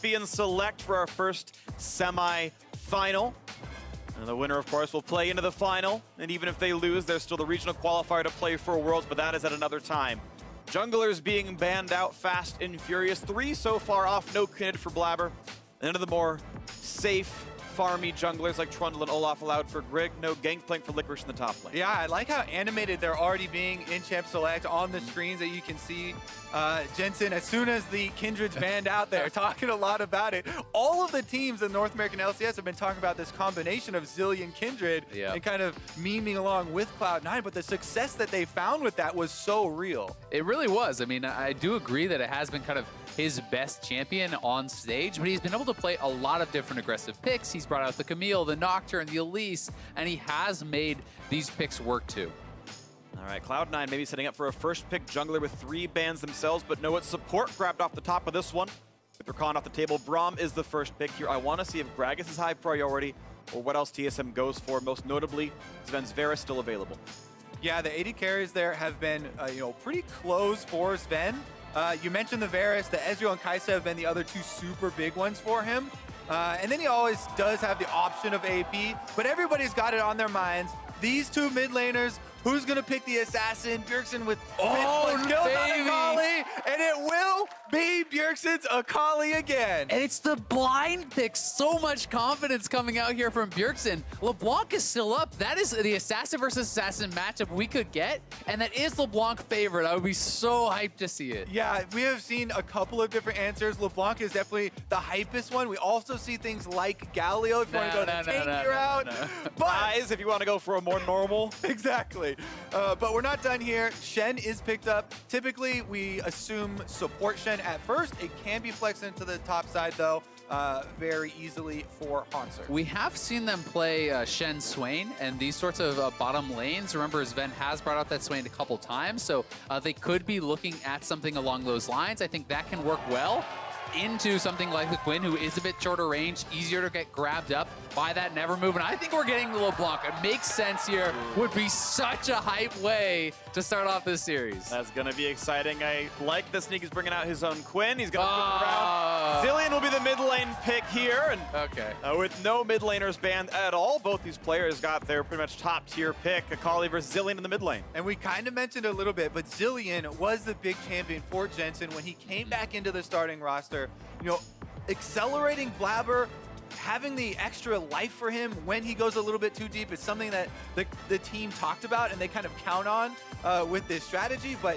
champion select for our first semi-final. And the winner, of course, will play into the final. And even if they lose, there's still the regional qualifier to play for Worlds, but that is at another time. Junglers being banned out fast and furious. 3 so far off, no Kinid for Blabber. And none of the more safe, farmy junglers like Trundle and Olaf allowed for Grig. No Gangplank for Licorice in the top lane. Yeah, I like how animated they're already being in Champ Select on the screens that you can see. Jensen, as soon as the Kindred's banned out there, talking a lot about it. All of the teams in North American LCS have been talking about this combination of Zilean Kindred and kind of memeing along with Cloud9, but the success that they found with that was so real. It really was. I mean, I do agree that it has been kind of his best champion on stage, but he's been able to play a lot of different aggressive picks. He's brought out the Camille, the Nocturne, the Elise, and he has made these picks work too. All right, Cloud9 maybe setting up for a first pick jungler with 3 bans themselves, but know what support grabbed off the top of this one. With Rakan off the table, Braum is the first pick here. I want to see if Gragas is high priority or what else TSM goes for. Most notably, Sven's Vera still available. Yeah, the AD carries there have been pretty close for Sven. You mentioned the Varus, the Ezreal and Kai'Sa have been the other 2 super big ones for him. And then he always does have the option of AP, but everybody's got it on their minds. These 2 mid laners, who's gonna pick the assassin? Bjergsen with skills on Akali, and it will be Bjergsen's Akali again. And it's the blind pick. So much confidence coming out here from Bjergsen. LeBlanc is still up. That is the assassin versus assassin matchup we could get, and that is LeBlanc favorite. I would be so hyped to see it. Yeah, we have seen a couple of different answers. LeBlanc is definitely the hypest one. We also see things like Galio if you want to go the tanky route. But Guys, if you want to go for a more normal. Exactly. But we're not done here. Shen is picked up. Typically, we assume support Shen at first. It can be flexed into the top side, though, very easily for Hauntzer. We have seen them play Shen Swain and these sorts of bottom lanes. Remember, Sven has brought out that Swain a couple times, so they could be looking at something along those lines. I think that can work well into something like the Quinn, who is a bit shorter range, easier to get grabbed up by that Never Move. And I think we're getting the LeBlanc. It makes sense here. Would be such a hype way to start off this series. That's going to be exciting. I like the sneak. He's bringing out his own Quinn. He's going to flip around. Zilean will be the mid lane pick here. And with no mid laners banned at all, both these players got their pretty much top tier pick. Akali versus Zilean in the mid lane. And we kind of mentioned a little bit, but Zilean was the big champion for Jensen when he came back into the starting roster. Accelerating Blabber, having the extra life for him when he goes a little bit too deep is something that the team talked about and they kind of count on with this strategy, but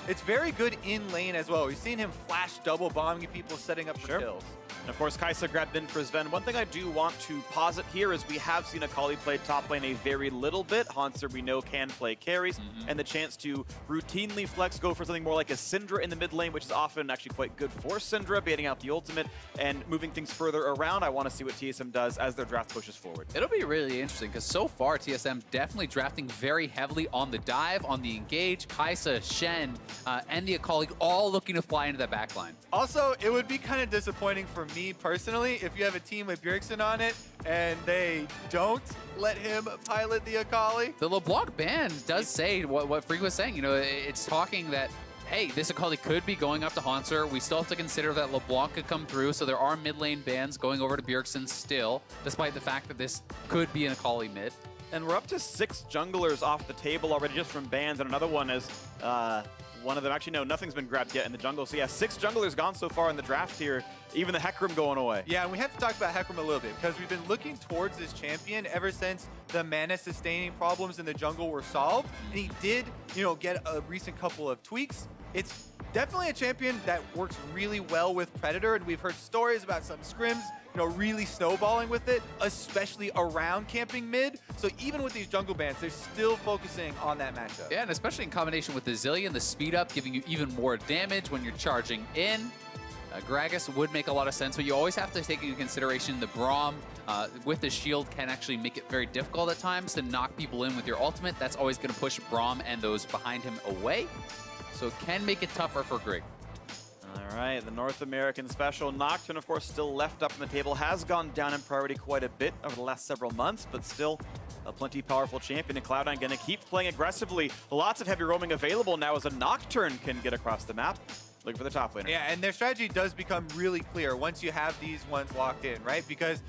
it's very good in lane as well. We've seen him flash double bombing people, setting up for kills. And of course, Kai'Sa grabbed in for Sven. One thing I do want to posit here is we have seen Akali play top lane a very little bit. Hauntzer, we know, can play carries, and the chance to routinely flex, go for something more like a Syndra in the mid lane, which is often actually quite good for Syndra, baiting out the ultimate and moving things further around. I want to see what TSM does as their draft pushes forward. It'll be really interesting because so far TSM definitely drafting very heavily on the dive, on the engage. Kai'Sa, Shen, and the Akali all looking to fly into that backline. Also, it would be kind of disappointing for me personally if you have a team with Bjergsen on it and they don't let him pilot the Akali. The LeBlanc ban does say what Freak was saying. It's talking that, hey, this Akali could be going up to Hauntzer. We still have to consider that LeBlanc could come through, so there are mid lane bans going over to Bjergsen still, despite the fact that this could be an Akali mid. And we're up to 6 junglers off the table already just from bans, and another one is one of them. Actually, no, nothing's been grabbed yet in the jungle. So yeah, 6 junglers gone so far in the draft here. Even the Hecarim going away. Yeah, and we have to talk about Hecarim a little bit because we've been looking towards this champion ever since the mana sustaining problems in the jungle were solved. And he did, get a recent couple of tweaks. It's definitely a champion that works really well with Predator, and we've heard stories about some scrims, really snowballing with it, especially around camping mid. So even with these jungle bans, they're still focusing on that matchup. Yeah, and especially in combination with the Zilean, the speed up, giving you even more damage when you're charging in. Gragas would make a lot of sense, but you always have to take into consideration the Braum with the shield can actually make it very difficult at times to knock people in with your ultimate. That's always going to push Braum and those behind him away. So it can make it tougher for Grig. All right, the North American special. Nocturne, of course, still left up on the table. Has gone down in priority quite a bit over the last several months, but still a plenty powerful champion. And Cloud9 going to keep playing aggressively. Lots of heavy roaming available now as a Nocturne can get across the map. looking for the top laner. Yeah, and their strategy does become really clear once you have these ones locked in, right? Because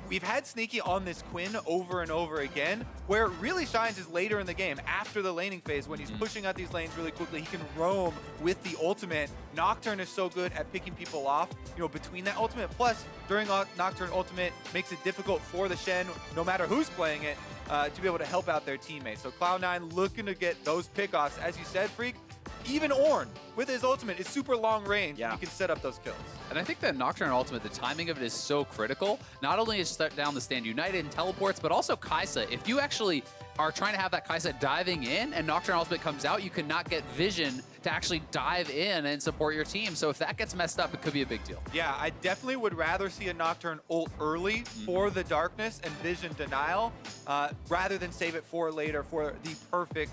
we've had Sneaky on this Quinn over and over again. Where it really shines is later in the game, after the laning phase, when he's pushing out these lanes really quickly. He can roam with the ultimate. Nocturne is so good at picking people off, you know, between that ultimate. Plus, during Nocturne ultimate, makes it difficult for the Shen, no matter who's playing it, to be able to help out their teammates. So Cloud9 looking to get those pickoffs. As you said, Freak, even Ornn, with his ultimate, is super long range. Yeah. He can set up those kills. And I think that Nocturne ultimate, the timing of it is so critical. Not only is shut down the Stand United and teleports, but also Kai'Sa. If you actually are trying to have that Kai'Sa diving in and Nocturne ultimate comes out, you cannot get vision to actually dive in and support your team. So if that gets messed up, it could be a big deal. Yeah, I definitely would rather see a Nocturne ult early for the darkness and vision denial, rather than save it for later for the perfect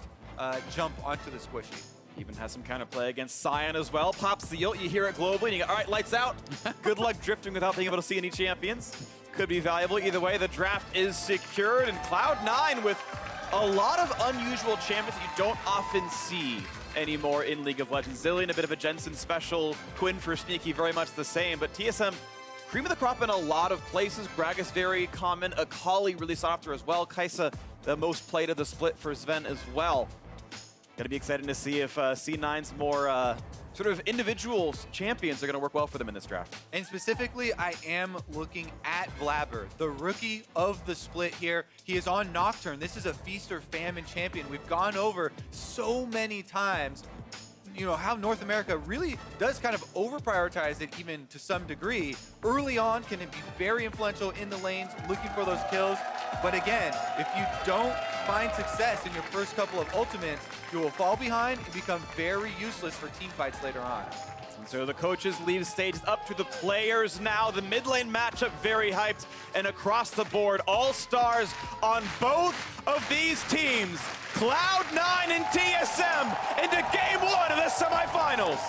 jump onto the squishy. Even has some counterplay against Sion as well. Pops the ult, you hear it globally, and you go, all right, lights out. Good luck drifting without being able to see any champions. Could be valuable. Either way, the draft is secured, and Cloud9 with a lot of unusual champions that you don't often see anymore in League of Legends. Zillion, a bit of a Jensen special. Quinn for Sneaky, very much the same. But TSM, cream of the crop in a lot of places. Gragas very common. Akali really sought after as well. Kai'Sa, the most played of the split for Sven as well. Going to be exciting to see if C9's more sort of individual champions are going to work well for them in this draft. And specifically, I am looking at Blabber, the rookie of the split here. He is on Nocturne. This is a feast or famine champion. We've gone over so many times, you know, how North America really does kind of over-prioritize it even to some degree. Early on, can it be very influential in the lanes, looking for those kills. But again, if you don't find success in your first couple of ultimates, you will fall behind and become very useless for team fights later on. And so the coaches leave stage, up to the players now. The mid lane matchup very hyped, and across the board, all stars on both of these teams. Cloud9 and TSM into game one of the semifinals.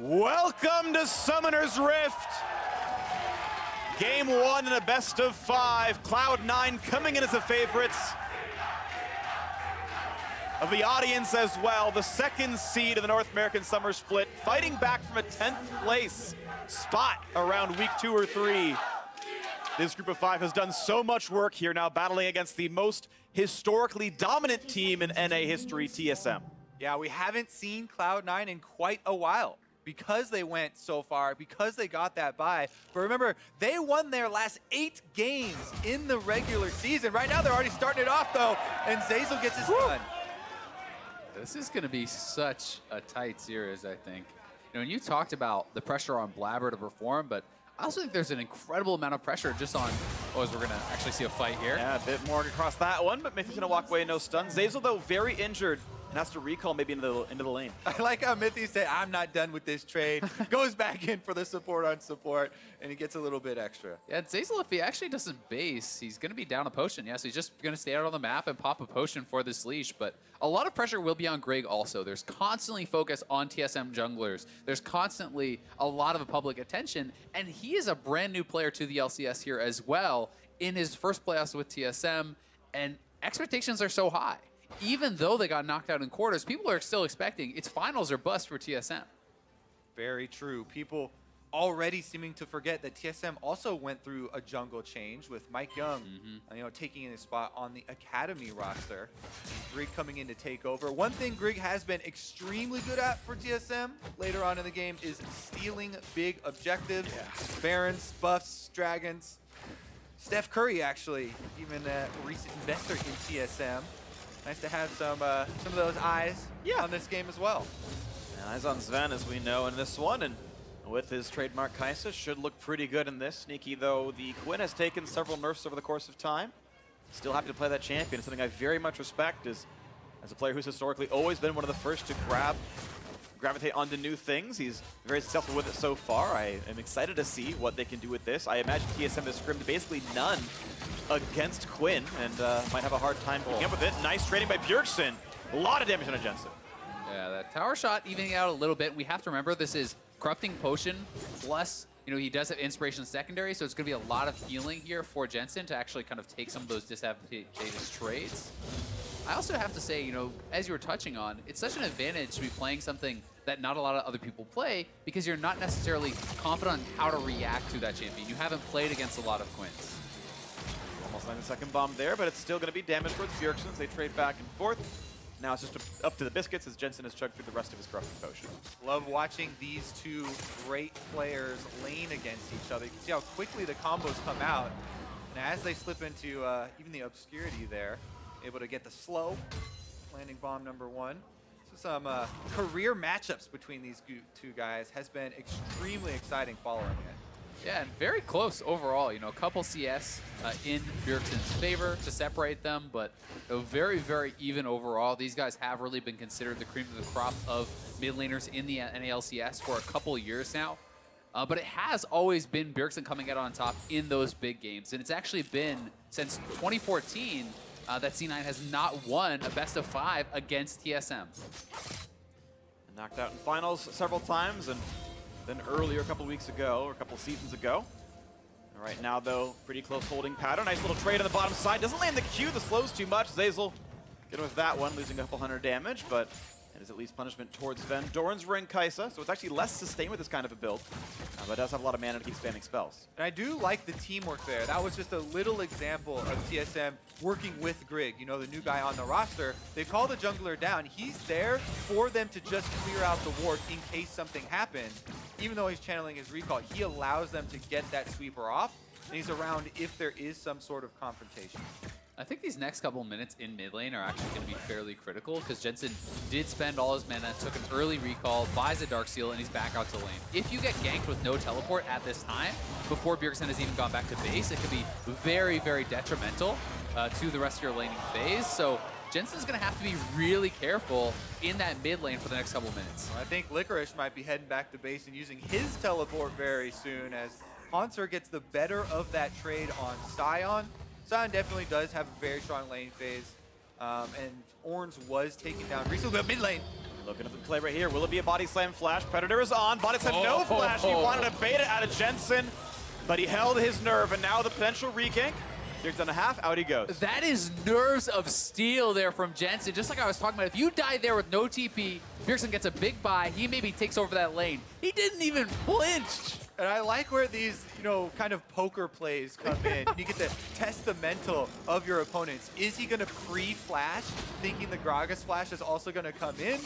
Welcome to Summoner's Rift. Game one in a best of 5. Cloud9 coming in as the favorites of the audience as well. The second seed of the North American Summer Split, fighting back from a 10th place spot around week 2 or 3. This group of 5 has done so much work here now, battling against the most historically dominant team in NA history, TSM. Yeah, we haven't seen Cloud9 in quite a while, because they went so far, because they got that bye. But remember, they won their last 8 games in the regular season. Right now, they're already starting it off, though, and Zeyzal gets his done. This is going to be such a tight series, I think. You know, when you talked about the pressure on Blabber to perform, but I also think there's an incredible amount of pressure just on, oh, as we're going to actually see a fight here. Yeah, a bit more across that one, but Mithy's going to walk away, no stun. Zeyzal, though, very injured. And has to recall maybe into the lane. I like how Mithy said, I'm not done with this trade. Goes back in for the support on support, and he gets a little bit extra. Yeah, Zeyzal, if he actually doesn't base, he's going to be down a potion. Yeah, so he's just going to stay out on the map and pop a potion for this leash. But a lot of pressure will be on Greg also. There's constantly focus on TSM junglers. There's constantly a lot of public attention. And he is a brand new player to the LCS here as well in his first playoffs with TSM. And expectations are so high. Even though they got knocked out in quarters, people are still expecting it's finals or bust for TSM. Very true. People already seeming to forget that TSM also went through a jungle change with Mike Young, you know, taking in his spot on the Academy roster. Grig coming in to take over. One thing Grig has been extremely good at for TSM later on in the game is stealing big objectives. Yeah. Barons, buffs, dragons. Steph Curry, actually, even a recent investor in TSM. Nice to have some of those eyes on this game as well. And eyes on Sven, as we know, in this one. And with his trademark Kai'Sa, should look pretty good in this. Sneaky, though, the Quinn has taken several nerfs over the course of time. Still happy to play that champion. It's something I very much respect as a player who's historically always been one of the first to gravitate onto new things. He's very successful with it so far. I am excited to see what they can do with this. I imagine TSM has scrimmed basically none against Quinn, and might have a hard time picking up with it. Nice trading by Bjergsen. A lot of damage on a Jensen. Yeah, that tower shot evening out a little bit. We have to remember this is Corrupting Potion plus, you know, he does have Inspiration Secondary, so it's going to be a lot of healing here for Jensen to actually kind of take some of those disadvantageous trades. I also have to say, you know, as you were touching on, it's such an advantage to be playing something that not a lot of other people play because you're not necessarily confident on how to react to that champion. You haven't played against a lot of Quins. Almost landing the second bomb there, but it's still going to be damage towards Bjergsen as they trade back and forth. Now it's just up to the biscuits as Jensen has chugged through the rest of his Corrupting Potion. Love watching these two great players lane against each other. You can see how quickly the combos come out. And as they slip into even the obscurity there, able to get the slow, landing bomb number 1. So some career matchups between these two guys has been extremely exciting following it. Yeah, and very close overall. You know, a couple CS in Bjergsen's favor to separate them, but very, very even overall. These guys have really been considered the cream of the crop of mid laners in the NALCS for a couple of years now. But it has always been Bjergsen coming out on top in those big games. And it's actually been since 2014 that C9 has not won a best of 5 against TSM. Knocked out in finals several times, and then earlier a couple weeks ago, or a couple seasons ago. Right now, though, pretty close holding pattern. Nice little trade on the bottom side. Doesn't land the Q. The slow's too much. Zazel getting with that one, losing a couple hundred damage, but it is at least punishment towards Sven. Doran's ring Kai'Sa, so it's actually less sustained with this kind of a build, but it does have a lot of mana to keep spamming spells. And I do like the teamwork there. That was just a little example of TSM working with Grig, you know, the new guy on the roster. They call the jungler down. He's there for them to just clear out the ward in case something happened. Even though he's channeling his recall, he allows them to get that sweeper off, and he's around if there is some sort of confrontation. I think these next couple minutes in mid lane are actually going to be fairly critical because Jensen did spend all his mana, took an early recall, buys a Darksteel, and he's back out to lane. If you get ganked with no teleport at this time, before Bjergsen has even gone back to base, it could be very, very detrimental to the rest of your laning phase. So Jensen's going to have to be really careful in that mid lane for the next couple minutes. Well, I think Licorice might be heading back to base and using his teleport very soon as Hanser gets the better of that trade on Sion. Sion definitely does have a very strong lane phase, and Ornns was taken down recently, but mid lane. Looking at the play right here. Will it be a body slam flash? Predator is on. Body slam, no flash. He wanted to bait it out of Jensen, but he held his nerve, and now the potential regank. Here's done a half, out he goes. That is nerves of steel there from Jensen. Just like I was talking about, if you die there with no TP, Bjergsen gets a big buy. He maybe takes over that lane. He didn't even flinch. And I like where these, you know, kind of poker plays come in. You get to test the mental of your opponents. Is he going to pre-flash, thinking the Gragas flash is also going to come in,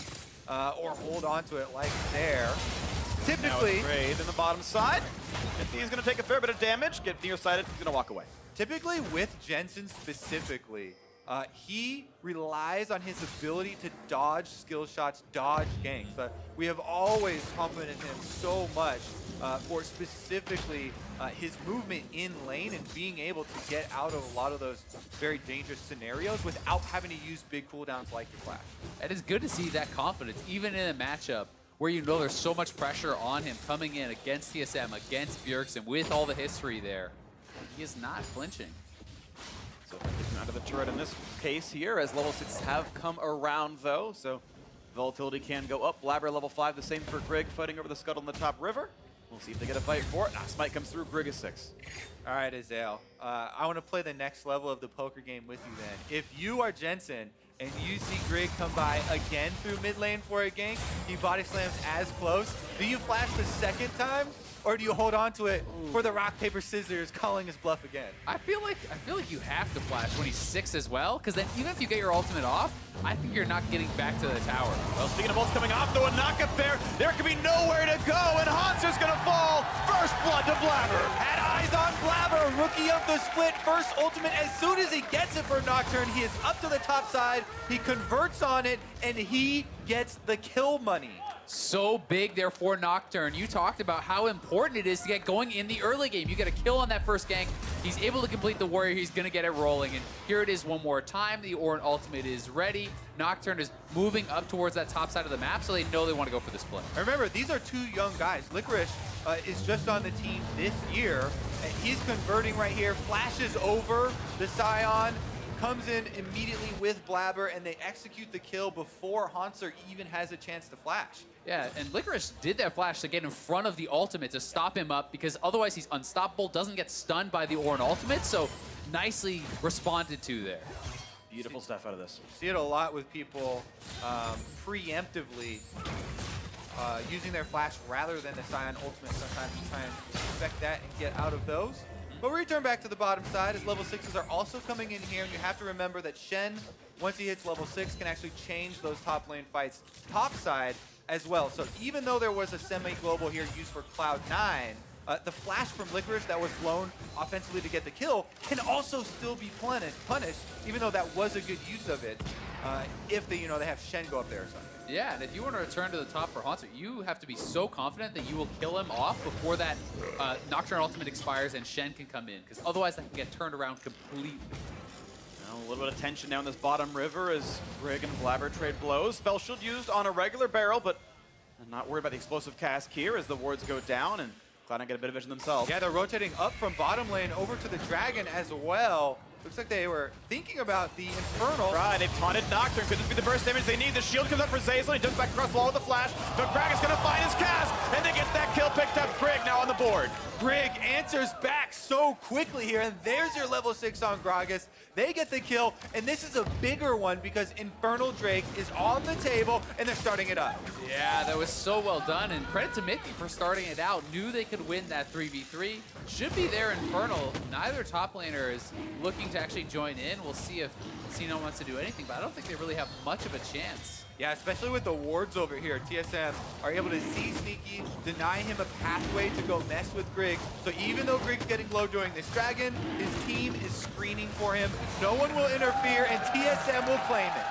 or hold on to it like there? Typically, now trade in the bottom side. He's going to take a fair bit of damage. Get nearsighted. He's going to walk away. Typically, with Jensen specifically, he relies on his ability to dodge skill shots, dodge ganks. But we have always complimented him so much for specifically his movement in lane and being able to get out of a lot of those very dangerous scenarios without having to use big cooldowns like the Flash. It is good to see that confidence, even in a matchup where you know there's so much pressure on him coming in against TSM, against Bjergsen, with all the history there. He is not flinching. So taken out of the turret in this case here, as level 6s have come around though, so volatility can go up. Blabber level 5, the same for Grig, fighting over the scuttle in the top river. We'll see if they get a fight for it. Smite comes through, Grig is 6. All right, Azael, I want to play the next level of the poker game with you then. If you are Jensen and you see Grig come by again through mid lane for a gank, he body slams as close, do you flash the second time? Or do you hold on to it for the rock, paper, scissors, calling his bluff again? I feel like you have to flash when he's 6 as well, because then even if you get your ultimate off, I think you're not getting back to the tower. Well, speaking of ults coming off, though, a knockup there could be nowhere to go, and Hanser's gonna fall. First blood to Blabber. Had eyes on Blabber, rookie of the split, first ultimate. As soon as he gets it for Nocturne, he is up to the top side, he converts on it, and he gets the kill money. So big there for Nocturne. You talked about how important it is to get going in the early game. You get a kill on that first gank. He's able to complete the warrior. He's going to get it rolling. And here it is one more time. The Ornn ultimate is ready. Nocturne is moving up towards that top side of the map, so they know they want to go for this play. Remember, these are two young guys. Licorice is just on the team this year, And he's converting right here, flashes over the Scion, comes in immediately with Blabber, and they execute the kill before Haunter even has a chance to flash. Yeah, and Licorice did that flash to get in front of the ultimate to stop him up, because otherwise he's unstoppable, doesn't get stunned by the Ornn ultimate, so nicely responded to there. Beautiful stuff out of this. See it a lot with people preemptively using their flash rather than the Scion ultimate sometimes to try and affect that and get out of those. But we return back to the bottom side as level 6s are also coming in here, and you have to remember that Shen, once he hits level 6, can actually change those top lane fights top side as well. So even though there was a semi-global here used for Cloud9, the flash from Licorice that was blown offensively to get the kill can also still be punished, even though that was a good use of it, if they have Shen go up there or something. Yeah, and if you want to return to the top for Haunter, you have to be so confident that you will kill him off before that Nocturne ultimate expires and Shen can come in, because otherwise that can get turned around completely. A little bit of tension down this bottom river as Brig and Blabber trade blows. Spell Shield used on a regular barrel, but I'm not worried about the explosive cask here as the wards go down and Cloud9 get a bit of vision themselves. Yeah, they're rotating up from bottom lane over to the Dragon as well. Looks like they were thinking about the Infernal. Right, they've taunted Nocturne. Could this be the burst damage they need? The shield comes up for Zeyzal. He jumps back across the wall with a flash. But Gragas going to find his cast, and they get that kill picked up. Brig now on the board. Brig answers back so quickly here, and there's your level 6 on Gragas. They get the kill, and this is a bigger one because Infernal Drake is on the table, and they're starting it up. Yeah, that was so well done, and credit to Mithy for starting it out. Knew they could win that 3v3. Should be there Infernal. Neither top laner is looking to actually join in. We'll see if Sino wants to do anything, but I don't think they really have much of a chance. Yeah, especially with the wards over here. TSM are able to see Sneaky, deny him a pathway to go mess with Grig. So even though Grig's getting low during this Dragon, his team is screening for him. No one will interfere, and TSM will claim it.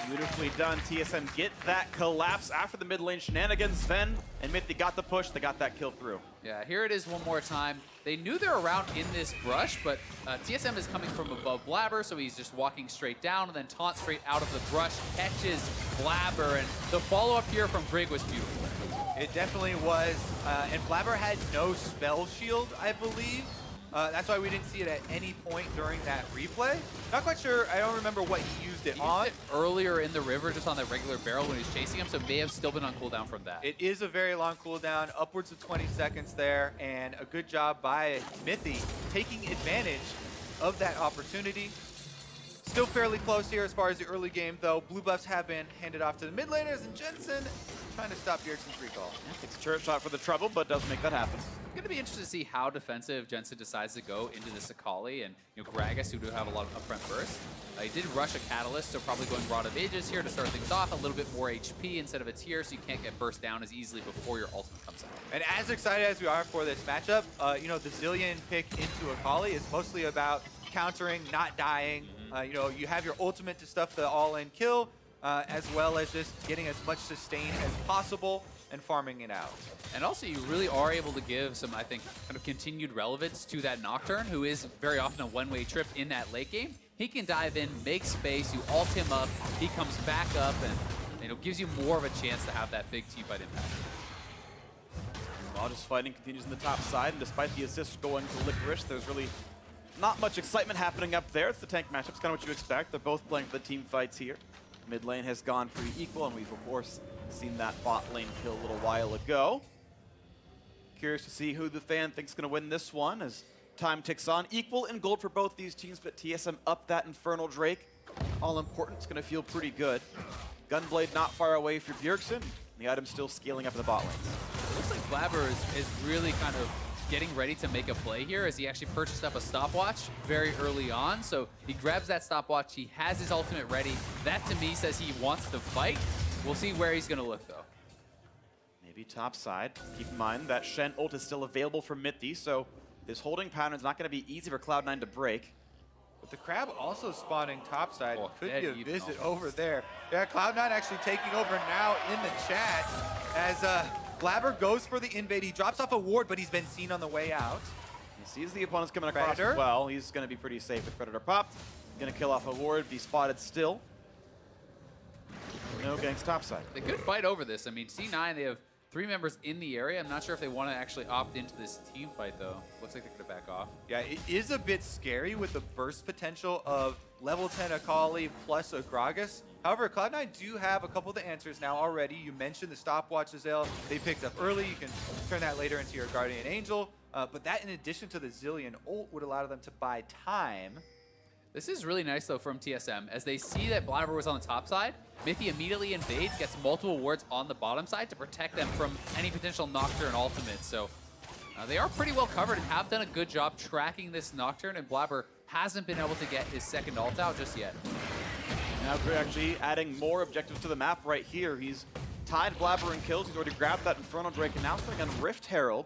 Beautifully done. TSM get that collapse after the mid lane shenanigans. Sven and Mithy got the push. They got that kill through. Yeah, here it is one more time. They knew they're around in this brush, but TSM is coming from above Blabber, so he's just walking straight down and then taunt straight out of the brush, catches Blabber, and the follow-up here from Brig was beautiful. It definitely was, and Blabber had no spell shield, I believe. That's why we didn't see it at any point during that replay. Not quite sure, I don't remember what he used it on. Used it earlier in the river, just on that regular barrel when he was chasing him, so it may have still been on cooldown from that. It is a very long cooldown, upwards of 20 seconds there, and a good job by Mithy taking advantage of that opportunity. Still fairly close here as far as the early game, though. Blue buffs have been handed off to the mid laners, and Jensen trying to stop Bjergsen's recall. Yeah, takes a turret shot for the trouble, but doesn't make that happen. Going to be interested to see how defensive Jensen decides to go into this Akali and Gragas, who do have a lot of upfront burst. He did rush a Catalyst, so probably going Rod of Ages here to start things off. A little bit more HP instead of a tier, so you can't get burst down as easily before your ultimate comes out. And as excited as we are for this matchup, the Zilean pick into Akali is mostly about countering, not dying. You have your ultimate to stuff the all-in kill, as well as just getting as much sustain as possible and farming it out. And also, you really are able to give some, I think, kind of continued relevance to that Nocturne, who is very often a one-way trip in that late game. He can dive in, make space, you ult him up, he comes back up, and gives you more of a chance to have that big team-fight impact. While just fighting continues on the top side, and despite the assist going to Licorice, there's really not much excitement happening up there. It's the tank matchup. It's kind of what you expect. They're both playing for the team fights here. Mid lane has gone pretty equal, and we've, of course, seen that bot lane kill a little while ago. Curious to see who the fan thinks is going to win this one as time ticks on. Equal in gold for both these teams, but TSM up that Infernal Drake. All important. It's going to feel pretty good. Gunblade not far away for Bjergsen. The item's still scaling up in the bot lanes. It looks like Blabber is really kind of getting ready to make a play here as he actually purchased up a stopwatch very early on. So he grabs that stopwatch, he has his ultimate ready. That to me says he wants to fight. We'll see where he's gonna look though. Maybe top side. Keep in mind that Shen ult is still available for Mithy, so this holding pattern is not gonna be easy for Cloud9 to break. But the Crab also spawning topside. Could be a visit almost over there. Yeah, Cloud9 actually taking over now in the chat as Blabber goes for the invade. He drops off a ward, but he's been seen on the way out. He sees the opponents coming across Predator. as well. He's going to be pretty safe with Predator popped. Going to kill off a ward, be spotted still. No gangs topside. They could fight over this. I mean, C9, they have 3 members in the area. I'm not sure if they want to actually opt into this team fight, though. Looks like they're going to back off. Yeah, it is a bit scary with the burst potential of level 10 Akali plus a Gragas. However, Cloud9 do have a couple of the answers now already. You mentioned the stopwatch Azale they picked up early. You can turn that later into your Guardian Angel. But that, in addition to the Zillion ult, would allow them to buy time. This is really nice, though, from TSM. As they see that Blabber was on the top side, Mithy immediately invades, gets multiple wards on the bottom side to protect them from any potential Nocturne ultimate. So they are pretty well covered and have done a good job tracking this Nocturne, and Blabber hasn't been able to get his second ult out just yet. Now we're actually adding more objectives to the map right here. He's tied Blabber in kills. He's already grabbed that Inferno Drake, and now playing on Rift Herald.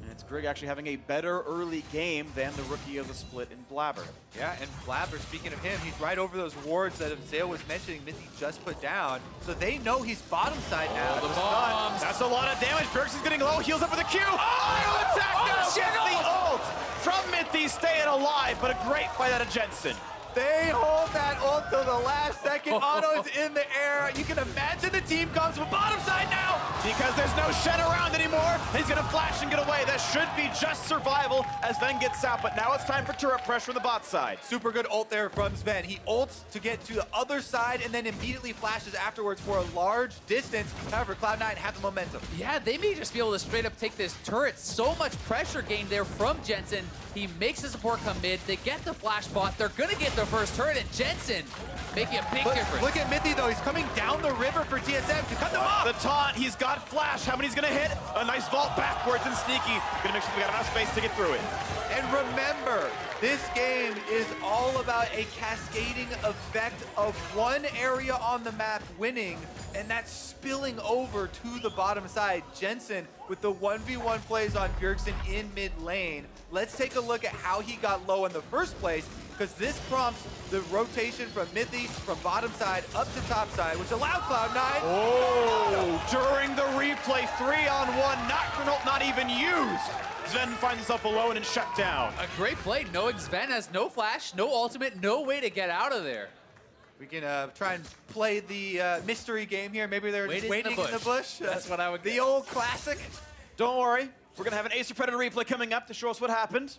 It's Grig actually having a better early game than the rookie of the split in Blabber. Yeah, and Blabber, speaking of him, he's right over those wards that Azale was mentioning Mithy just put down. So they know he's bottom side now. The bombs. That's a lot of damage. Birks is getting low, heals up with a Q. Oh, attack! Oh, Get the ult from Mithy, staying alive, but a great fight out of Jensen. They hold that ult till the last second. Otto's in the air. You can imagine the team comes from bottom side now. Because there's no Shen around anymore. He's going to flash and get away. That should be just survival as Sven gets out. But now it's time for turret pressure on the bot side. Super good ult there from Sven. He ults to get to the other side and then immediately flashes afterwards for a large distance. However, Cloud9 have the momentum. Yeah, they may just be able to straight up take this turret. So much pressure gained there from Jensen. He makes the support come mid. They get the flash bot. They're going to get the first turret, and Jensen making a big difference. Look at Mithy, though. He's coming down the river for TSM to cut them off. The taunt, he's got flash. How many's going to hit? A nice vault backwards and sneaky. Going to make sure we got enough space to get through it. And remember, this game is all about a cascading effect of one area on the map winning, and that's spilling over to the bottom side. Jensen with the 1v1 plays on Bjergsen in mid lane. Let's take a look at how he got low in the first place, because this prompts the rotation from Mithy, from bottom side up to top side, which allowed Cloud9. Oh, during the replay, 3-on-1, Nocturnal not even used. Sven finds himself alone and shut down. A great play, knowing Sven has no flash, no ultimate, no way to get out of there. We can try and play the mystery game here. Maybe they're just waiting in the bush. That's what I would The old classic. Don't worry, we're going to have an Ace of Predator replay coming up to show us what happened.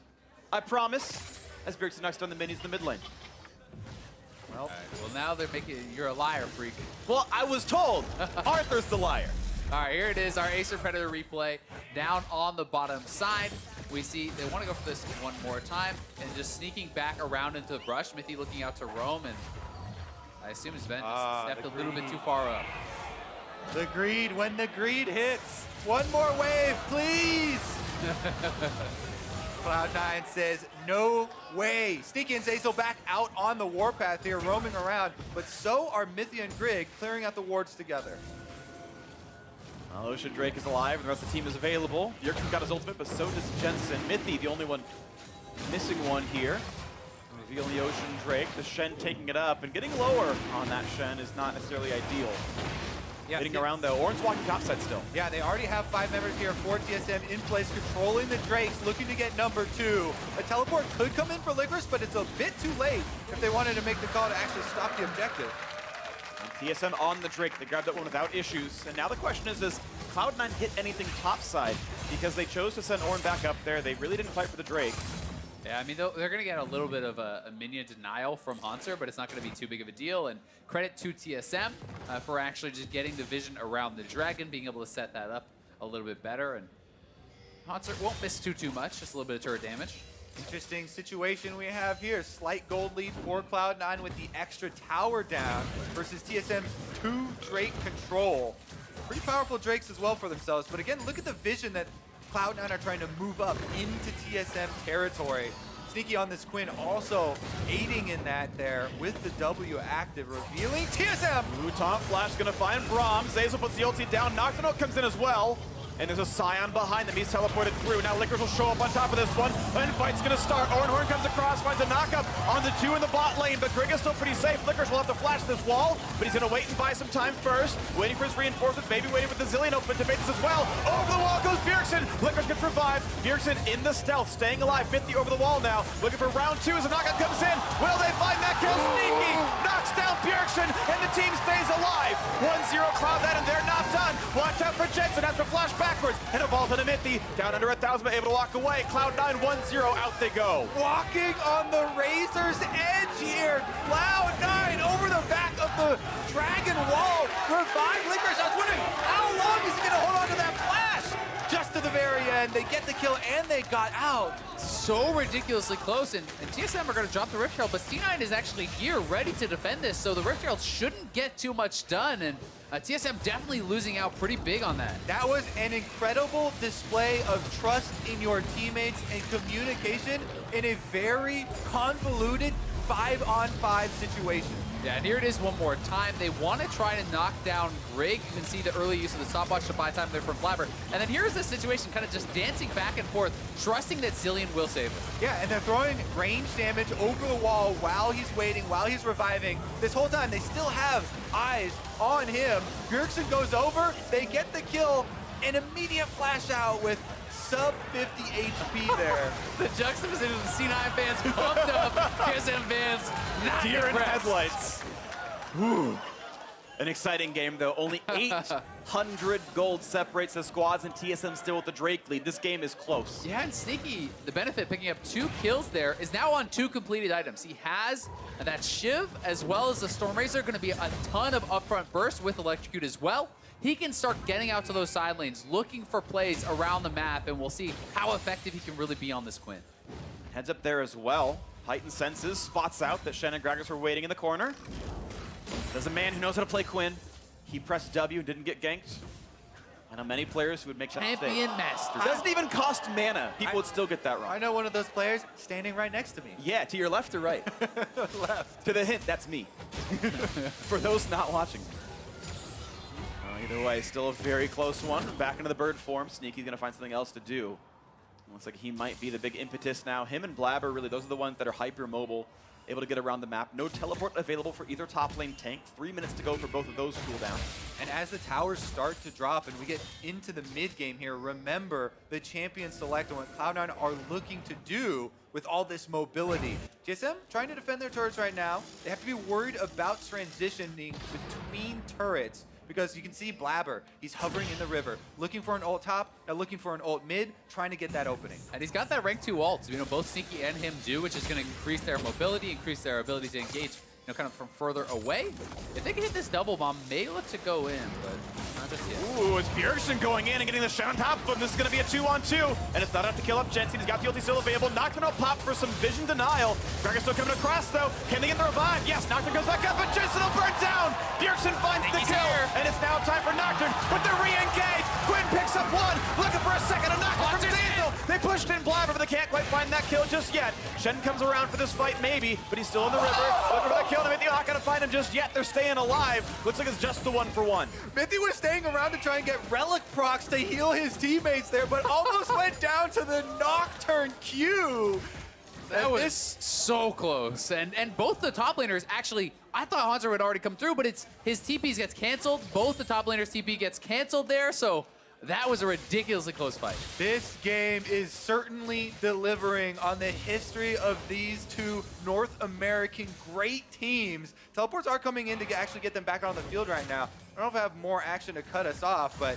I promise. As Bjergsen knocks down the minis in the mid lane. Well, now they're making you're a liar, freak. Well, I was told. Arthur's the liar. All right, here it is, our Ace of Predator replay. Down on the bottom side, we see they want to go for this one more time and just sneaking back around into the brush. Mithy looking out to roam, and I assume Sven just stepped a little bit too far up. The greed, when the greed hits. One more wave, please. Cloud9 says, no way. Sneaky and Zeyzal back out on the warpath here, roaming around, but so are Mithy and Grig clearing out the wards together. Well, Ocean Drake is alive, and the rest of the team is available. Bjergsen got his ultimate, but so does Jensen. Mithy, the only one missing one here. Revealing the Ocean Drake, the Shen taking it up, and getting lower on that Shen is not necessarily ideal. Yeah, Hitting around though. Orange walking topside still. Yeah, they already have 5 members here for TSM in place, controlling the Drakes, looking to get number 2. A teleport could come in for Licorice, but it's a bit too late if they wanted to make the call to actually stop the objective. And TSM on the Drake. They grabbed that one without issues. And now the question is, does Cloud9 hit anything topside? Because they chose to send Ornn back up there. They really didn't fight for the Drake. Yeah, I mean, they're going to get a little bit of a minion denial from Hanser, but it's not going to be too big of a deal. And credit to TSM for actually just getting the vision around the dragon, being able to set that up a little bit better. And Hanser won't miss too much, just a little bit of turret damage. Interesting situation we have here. Slight gold lead for Cloud9 with the extra tower down versus TSM's 2 Drake control. Pretty powerful Drakes as well for themselves. But again, look at the vision that Cloud9 are trying to move up into TSM territory. Sneaky on this Quinn also aiding in that there with the W active, revealing TSM! Ooh, Tom Flash gonna find Braum. Zeyzal puts the ulti down. Nocturnal comes in as well. And there's a Scion behind them. He's teleported through. Now Licorice will show up on top of this one. And fight's gonna start. Ornn comes across, finds a knockup on the 2 in the bot lane, but Grig is still pretty safe. Licorice will have to flash this wall, but he's gonna wait and buy some time first. Waiting for his reinforcements, maybe waiting for the Zillion open to bait this as well. Over the wall goes Bjergsen. Licorice can revive. Bjergsen in the stealth, staying alive. 50 over the wall now. Looking for round 2 as a knockout comes in. Will they find that kill? Sneaky knocks down Bjergsen, and the team stays alive. 1-0 Cloud9, and they're not done. Watch out for Jensen, has to flash backwards, and a vault into Mithy. Down under 1,000, but able to walk away. Cloud9 1-0, out they go. Walking on the razor's edge here. Cloud9 over the back of the Dragon Wall. Revive Licorice. I was wondering, how long is he going to hold on to that flash? Just to the very end, they get the kill and they got out. So ridiculously close, and TSM are going to drop the Rift Herald, but C9 is actually here ready to defend this, so the Rift Herald shouldn't get too much done, and TSM definitely losing out pretty big on that. That was an incredible display of trust in your teammates and communication in a very convoluted 5-on-5 situation. Yeah, and here it is one more time. They want to try to knock down Greg. You can see the early use of the stopwatch to buy time there from Blabber. And then here's the situation, kind of just dancing back and forth, trusting that Zilean will save him. Yeah, and they're throwing range damage over the wall while he's waiting, while he's reviving. This whole time, they still have eyes on him. Bjergsen goes over, they get the kill, an immediate flash out with sub 50 HP there. The juxtaposition of the C9 fans pumped up, TSM fans not Deer in impressed. headlights. Whew. An exciting game, though. Only 800 gold separates the squads, and TSM still with the Drake lead. This game is close. Yeah, and Sneaky, the benefit picking up 2 kills there, is now on 2 completed items. He has that Shiv as well as the Stormrazor, going to be a ton of upfront burst with Electrocute as well. He can start getting out to those side lanes, looking for plays around the map, and we'll see how effective he can really be on this Quinn. Heads up there as well. Heightened senses, spots out that Shen and Gragas were waiting in the corner. There's a man who knows how to play Quinn. He pressed W, didn't get ganked. I know many players who would make that mistake. Champion master. Doesn't even cost mana. People would still get that wrong. I know one of those players standing right next to me. Yeah, to your left or right? Left. To the hint, that's me. For those not watching. Either way, still a very close one. Back into the bird form. Sneaky's gonna find something else to do. Looks like he might be the big impetus now. Him and Blabber, really, those are the ones that are hyper mobile, able to get around the map. No teleport available for either top lane tank. 3 minutes to go for both of those cooldowns. And as the towers start to drop and we get into the mid game here, remember the champion select and what Cloud9 are looking to do with all this mobility. TSM trying to defend their turrets right now. They have to be worried about transitioning between turrets, because you can see Blabber, he's hovering in the river, looking for an ult top, now looking for an ult mid, trying to get that opening. And he's got that rank 2 ults, you know, both Sneaky and him do, which is going to increase their mobility, increase their ability to engage, you know, kind of from further away. If they can hit this double bomb, may look to go in, but not just yet. Ooh, it's Bjergsen going in and getting the Shen on top of him. This is going to be a 2-on-2, and it's not enough to kill up Jensen. He's got the ulti still available. Nocturne will pop for some vision denial. Gragas still coming across, though. Can they get the revive? Yes, Nocturne goes back up, but Jensen will burn down. Bjergsen finds the kill, and it's now time for Nocturne with the re-engage. Quinn picks up one, looking for a second. A Nocturne from Diesel. They pushed in Blabber, but they can't quite find that kill just yet. Shen comes around for this fight, maybe, but he's still in the river. Looking for that kill, and they're not going to find him just yet. They're staying alive. Looks like it's just the 1-for-1. Mithy was staying around to try and get relic procs to heal his teammates there, but almost went down to the Nocturne Q. That was so close. And both the top laners actually, I thought Hanser would already come through, but it's his TPs gets canceled. Both the top laners' TP gets canceled there, so that was a ridiculously close fight. This game is certainly delivering on the history of these two North American great teams. Teleports are coming in to actually get them back on the field right now. I don't know if I have more action to cut us off, but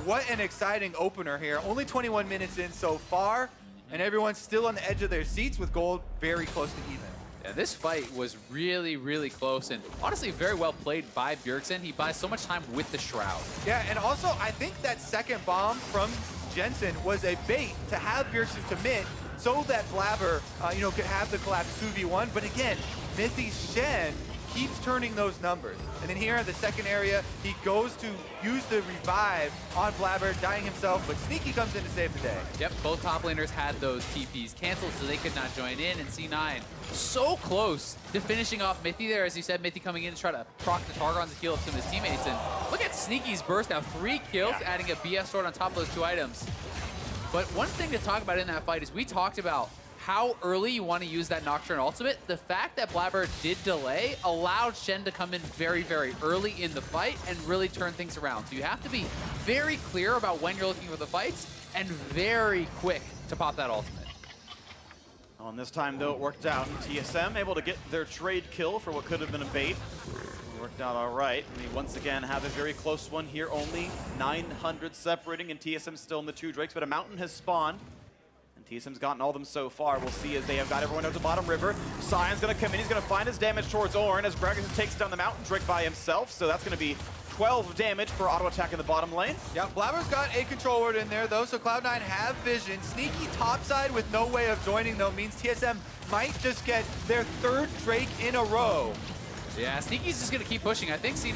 what an exciting opener here. Only 21 minutes in so far, and everyone's still on the edge of their seats with gold very close to even. Yeah, this fight was really, really close, and honestly very well played by Bjergsen. He buys so much time with the Shroud. Yeah, and also I think that second bomb from Jensen was a bait to have Bjergsen commit so that Blabber, you know, could have the collapse 2v1. But again, Mithy's Shen keeps turning those numbers. And then here in the second area, he goes to use the revive on Blabber, dying himself, but Sneaky comes in to save the day. Yep, both top laners had those TPs canceled, so they could not join in, and C9 so close to finishing off Mithy there. As you said, Mithy coming in to try to proc the Targon to heal up some of his teammates. And look at Sneaky's burst now, 3 kills, adding a BF sword on top of those 2 items. But one thing to talk about in that fight is we talked about how early you want to use that Nocturne ultimate. The fact that Blabber did delay allowed Shen to come in very, very early in the fight and really turn things around. So you have to be very clear about when you're looking for the fights and very quick to pop that ultimate. On this time, though, it worked out. TSM able to get their trade kill for what could have been a bait. Worked out all right. We once again have a very close one here. Only 900 separating, and TSM still in the 2 Drakes, but a mountain has spawned. And TSM's gotten all of them so far. We'll see as they have got everyone out to bottom river. Sion's going to come in. He's going to find his damage towards Orin as Gregerson takes down the mountain Drake by himself. So that's going to be 12 damage for auto attack in the bottom lane. Yeah, Blabber's got a control word in there though, so Cloud9 have vision. Sneaky topside with no way of joining though means TSM might just get their 3rd Drake in a row. Yeah, Sneaky's just going to keep pushing. I think C9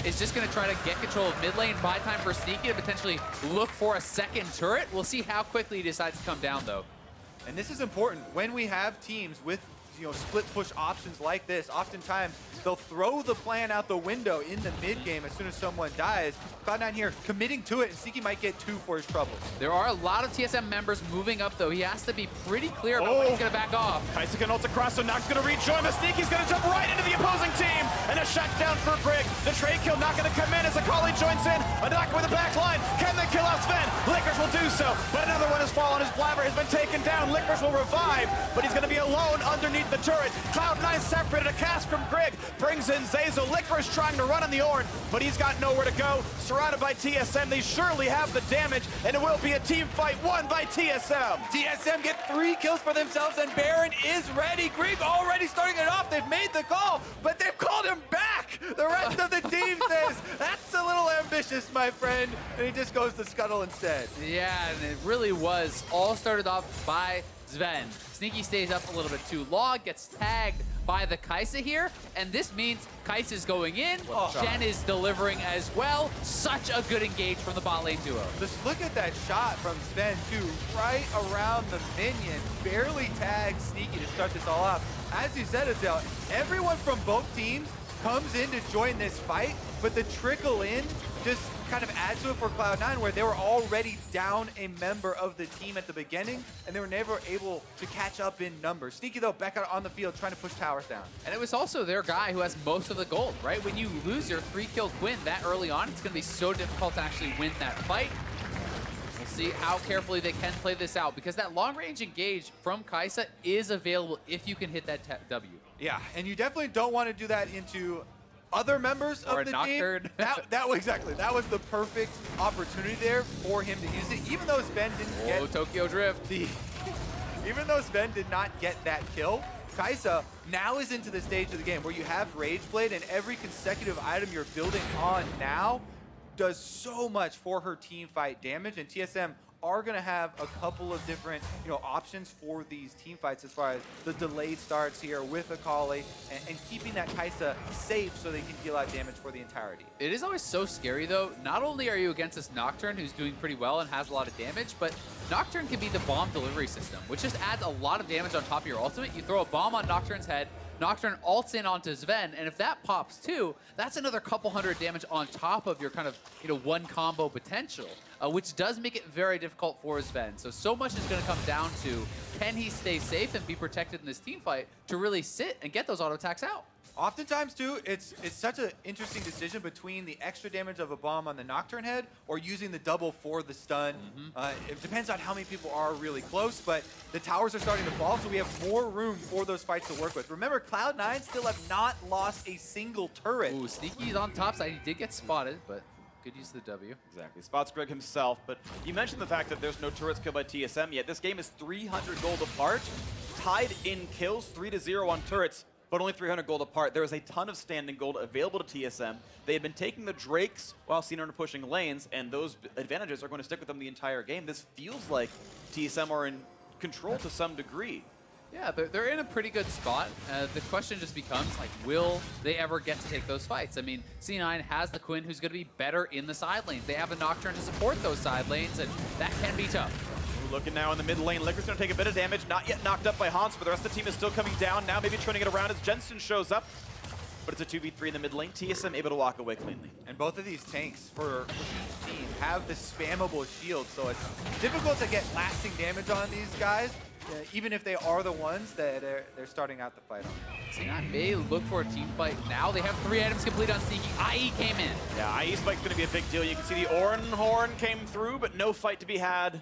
is just going to try to get control of mid lane, buy time for Sneaky to potentially look for a 2nd turret. We'll see how quickly he decides to come down though. And this is important. When we have teams with split push options like this, oftentimes they'll throw the plan out the window in the mid game as soon as someone dies. Cloud9 here committing to it, and Sneaky might get 2 for his troubles. There are a lot of TSM members moving up though. He has to be pretty clear about when he's going to back off. Kaisa can ult across, so Nox going to rejoin, but Sneaky's going to jump right into the opposing team. And a shutdown for Brig. The trade kill not going to come in as Akali joins in. A knock with the back line. Can they kill out Sven? Lickers will do so, but another one has fallen as Blabber has been taken down. Lickers will revive, but he's going to be alone underneath the turret. Cloud9 separated, a cast from Grig, brings in Zazo. Lickers trying to run on the Ornn, but he's got nowhere to go. Surrounded by TSM, they surely have the damage, and it will be a team fight won by TSM. TSM get 3 kills for themselves, and Baron is ready. Grig already starting it off. They've made the call, but they've called him back. The rest of the team says, that's a little ambitious, my friend, and he just goes to Scuttle instead. Yeah, and it really was all started off by Sven. Sneaky stays up a little bit too long, gets tagged by the Kaisa here, and this means Kaisa's going in. Shen is delivering as well. Such a good engage from the bot lane duo. Just look at that shot from Sven, too, right around the minion. Barely tagged Sneaky to start this all off. As you said, Adele, everyone from both teams comes in to join this fight, but the trickle in just kind of adds to it for Cloud9, where they were already down a member of the team at the beginning, and they were never able to catch up in numbers. Sneaky, though, back out on the field trying to push towers down. And it was also their guy who has most of the gold, right? When you lose your 3-kill Quinn that early on, it's going to be so difficult to actually win that fight. We'll see how carefully they can play this out, because that long-range engage from Kaisa is available if you can hit that W. Yeah, and you definitely don't want to do that into other members of the Nocturne. team. That was exactly. That was the perfect opportunity there for him to use it. Even though Sven didn't get Tokyo Drift. Even though Sven did not get that kill, Kaisa now is into the stage of the game where you have Rage Blade, and every consecutive item you're building on now does so much for her team fight damage, and TSM are going to have a couple of different options for these team fights as far as the delayed starts here with Akali and keeping that Kaisa safe so they can deal out damage for the entirety. It is always so scary though. Not only are you against this Nocturne who's doing pretty well and has a lot of damage, but Nocturne can be the bomb delivery system, which just adds a lot of damage on top of your ultimate. You throw a bomb on Nocturne's head, Nocturne ults in onto Sven, and if that pops too, that's another couple hundred damage on top of your kind of, one combo potential, which does make it very difficult for Sven. So much is going to come down to, can he stay safe and be protected in this team fight to really sit and get those auto attacks out? Oftentimes, too, it's such an interesting decision between the extra damage of a bomb on the Nocturne head or using the double for the stun. It depends on how many people are really close, but the towers are starting to fall, so we have more room for those fights to work with. Remember, Cloud9 still have not lost a single turret. Ooh, Sneaky's on top side. He did get spotted, but good use of the W. Exactly. Spots Greg himself, but you mentioned the fact that there's no turrets killed by TSM yet. This game is 300 gold apart, tied in kills, 3-0 on turrets, but only 300 gold apart. There is a ton of standing gold available to TSM. They have been taking the Drakes while Cena are pushing lanes, and those advantages are going to stick with them the entire game. This feels like TSM are in control to some degree. Yeah, they're in a pretty good spot. The question just becomes, will they ever get to take those fights? I mean, C9 has the Quinn who's going to be better in the side lanes. They have a Nocturne to support those side lanes, and that can be tough. Looking now in the mid lane, Liquor's going to take a bit of damage, not yet knocked up by Hans, but the rest of the team is still coming down. Now maybe turning it around as Jensen shows up, but it's a 2v3 in the mid lane. TSM able to walk away cleanly. And both of these tanks for each team have the spammable shield, so it's difficult to get lasting damage on these guys, even if they are the ones that they're starting out the fight on. C9 may look for a team fight now. They have 3 items complete on Sneaky. IE came in. Yeah, IE spike's going to be a big deal. You can see the Ornn horn came through, but no fight to be had.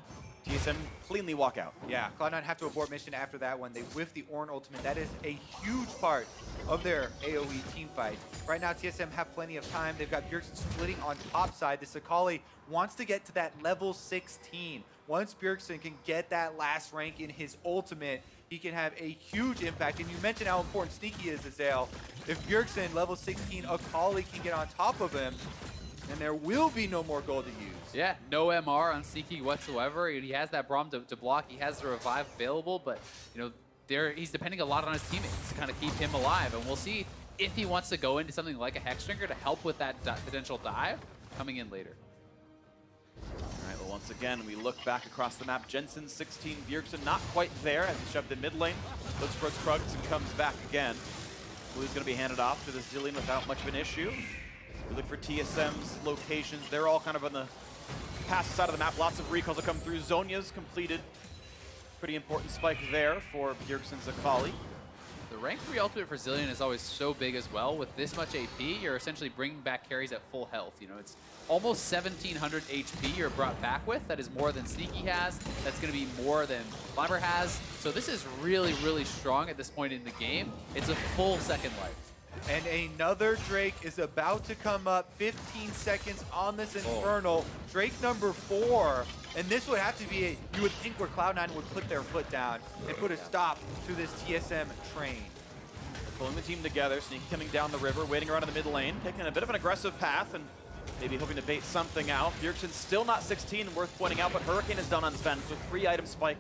TSM cleanly walk out. Yeah, Cloud9 have to abort mission after that one. They whiff the Ornn ultimate. That is a huge part of their AoE team fight. Right now, TSM have plenty of time. They've got Bjergsen splitting on top side. The Sakali wants to get to that level 16. Once Bjergsen can get that last rank in his ultimate, he can have a huge impact. And you mentioned how important Sneaky is, Azael. If Bjergsen, level 16, Akali can get on top of him, then there will be no more gold to use. Yeah, no MR on Sneaky whatsoever. He has that Braum to block. He has the revive available, but you know, he's depending a lot on his teammates to kind of keep him alive. And we'll see if he wants to go into something like a Hexdrinker to help with that potential dive coming in later. All right, well, once again, we look back across the map. Jensen 16, Bjergsen not quite there as he shoved in mid lane. Looks for Krugs and comes back again. Blue's going to be handed off to the Zilean without much of an issue. We look for TSM's locations. They're all kind of on the passive side of the map. Lots of recalls will come through. Zhonya's completed. Pretty important spike there for Bjergsen's Akali. The rank 3 ultimate for Zilean is always so big as well. With this much AP, you're essentially bringing back carries at full health. You know, it's almost 1,700 HP you're brought back with. That is more than Sneaky has. That's going to be more than Blabber has. So this is really, really strong at this point in the game. It's a full second life. And another Drake is about to come up. 15 seconds on this Infernal. Drake number 4. And this would have to be, you would think, where Cloud9 would put their foot down and put a stop to this TSM train. They're pulling the team together. Sneaky coming down the river, waiting around in the mid lane, taking a bit of an aggressive path and maybe hoping to bait something out. Bjergsen's still not 16, worth pointing out, but Hurricane is done on Sven with 3-item spike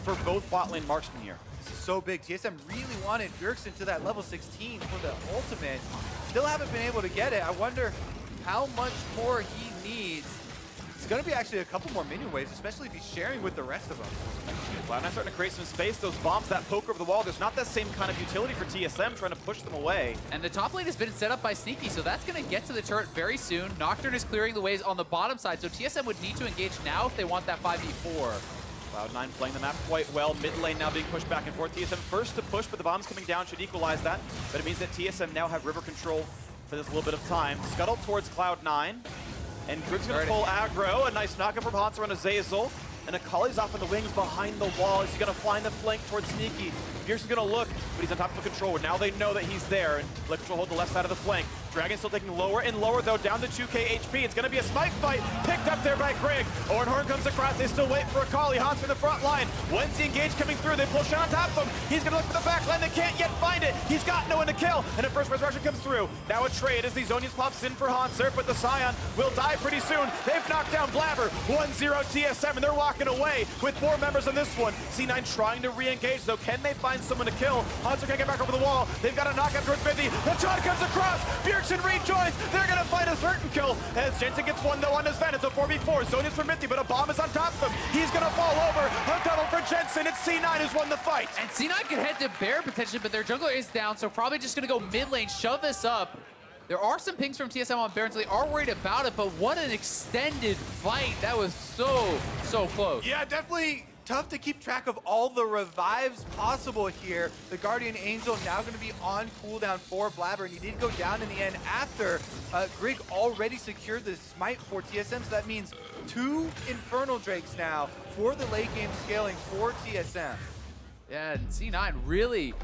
for both bot lane marksmen here. This is so big. TSM really wanted Bjergsen to that level 16 for the ultimate. Still haven't been able to get it. I wonder how much more he needs. It's going to be actually a couple more minion waves, especially if he's sharing with the rest of them. Cloud9 starting to create some space. Those bombs, that poke over the wall, there's not that same kind of utility for TSM trying to push them away. And the top lane has been set up by Sneaky, so that's going to get to the turret very soon. Nocturne is clearing the ways on the bottom side, so TSM would need to engage now if they want that 5v4. Cloud9 playing the map quite well. Mid lane now being pushed back and forth. TSM first to push, but the bombs coming down should equalize that. But it means that TSM now have river control for this little bit of time. Scuttle towards Cloud9. And Grig's going to pull aggro. A nice knockup from Hanser on Azazel. And Akali's off in the wings behind the wall. He's going to find the flank towards Sneaky. Bjergsen's going to look, but he's on top of the control. Now they know that he's there. And Electric will hold the left side of the flank. Dragon still taking lower and lower, though, down to 2k HP. It's going to be a smite fight picked up there by Grig. Ornhorn comes across. They still wait for Akali. Hanser in the front line. Once he engaged coming through, they pull shot on top of him. He's going to look for the back line. They can't yet find it. He's got no one to kill. And a first resurrection comes through. Now a trade as the Zhonya's pops in for Hanser, but the Scion will die pretty soon. They've knocked down Blabber. 1-0 TSM, and they're walking away with 4 members on this one. C9 trying to re-engage, though. Can they find someone to kill? Hanser can't get back over the wall. They've got a knockout towards 50. The taunt comes across. Bjergsen rejoins. They're going to find a certain kill as Jensen gets one, though, on his Sven. It's a 4v4. Zhonya's for Mithy, but a bomb is on top of him. He's going to fall over. A double for Jensen. It's C9 who's won the fight. And C9 can head to Bear potentially, but their jungler is down, so probably just going to go mid lane, shove this up. There are some pings from TSM on Baron, so they are worried about it, but what an extended fight. That was so close. Yeah, definitely tough to keep track of all the revives possible here. The Guardian Angel now going to be on cooldown for Blabber, and he did go down in the end after Grig already secured the smite for TSM, so that means 2 Infernal Drakes now for the late game scaling for TSM. Yeah, and C9 really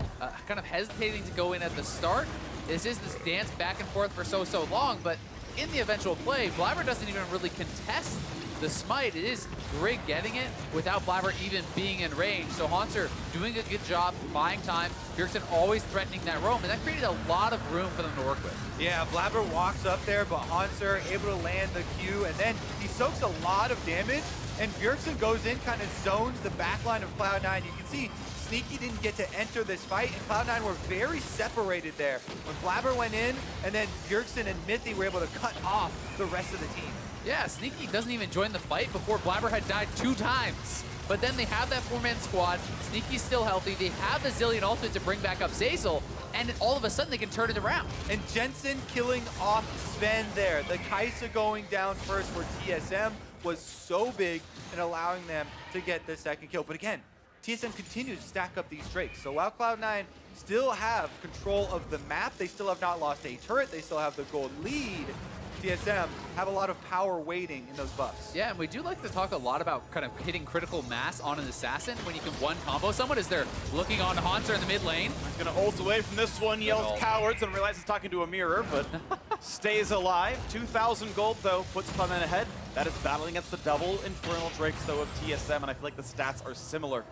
kind of hesitating to go in at the start. This is this dance back and forth for so long, but in the eventual play, Blabber doesn't even really contest the smite. It is Grig getting it without Blabber even being in range. So Hanser doing a good job buying time. Bjergsen always threatening that roam, and that created a lot of room for them to work with. Yeah, Blabber walks up there, but Hanser able to land the Q, and then he soaks a lot of damage, and Bjergsen goes in, kind of zones the backline of Cloud9. You can see Sneaky didn't get to enter this fight, and Cloud9 were very separated there. When Blabber went in, and then Bjergsen and Mithy were able to cut off the rest of the team. Yeah, Sneaky doesn't even join the fight before Blabber had died 2 times. But then they have that 4-man squad. Sneaky's still healthy. They have the Zilean ultimate to bring back up Zazel, and all of a sudden they can turn it around. And Jensen killing off Sven there. The Kaisa going down first for TSM was so big in allowing them to get the second kill. But again, TSM continues to stack up these Drakes. So while Cloud9 still have control of the map, they still have not lost a turret, they still have the gold lead, TSM have a lot of power weighting in those buffs. Yeah, and we do like to talk a lot about kind of hitting critical mass on an assassin when you can one-combo someone as they're looking on Haunter in the mid lane. He's gonna ult away from this one, yells cowards, and realizes he's talking to a mirror, but stays alive. 2,000 gold, though, puts Cloud9 ahead. That is battling against the double Infernal Drakes, though, of TSM, and I feel like the stats are similar.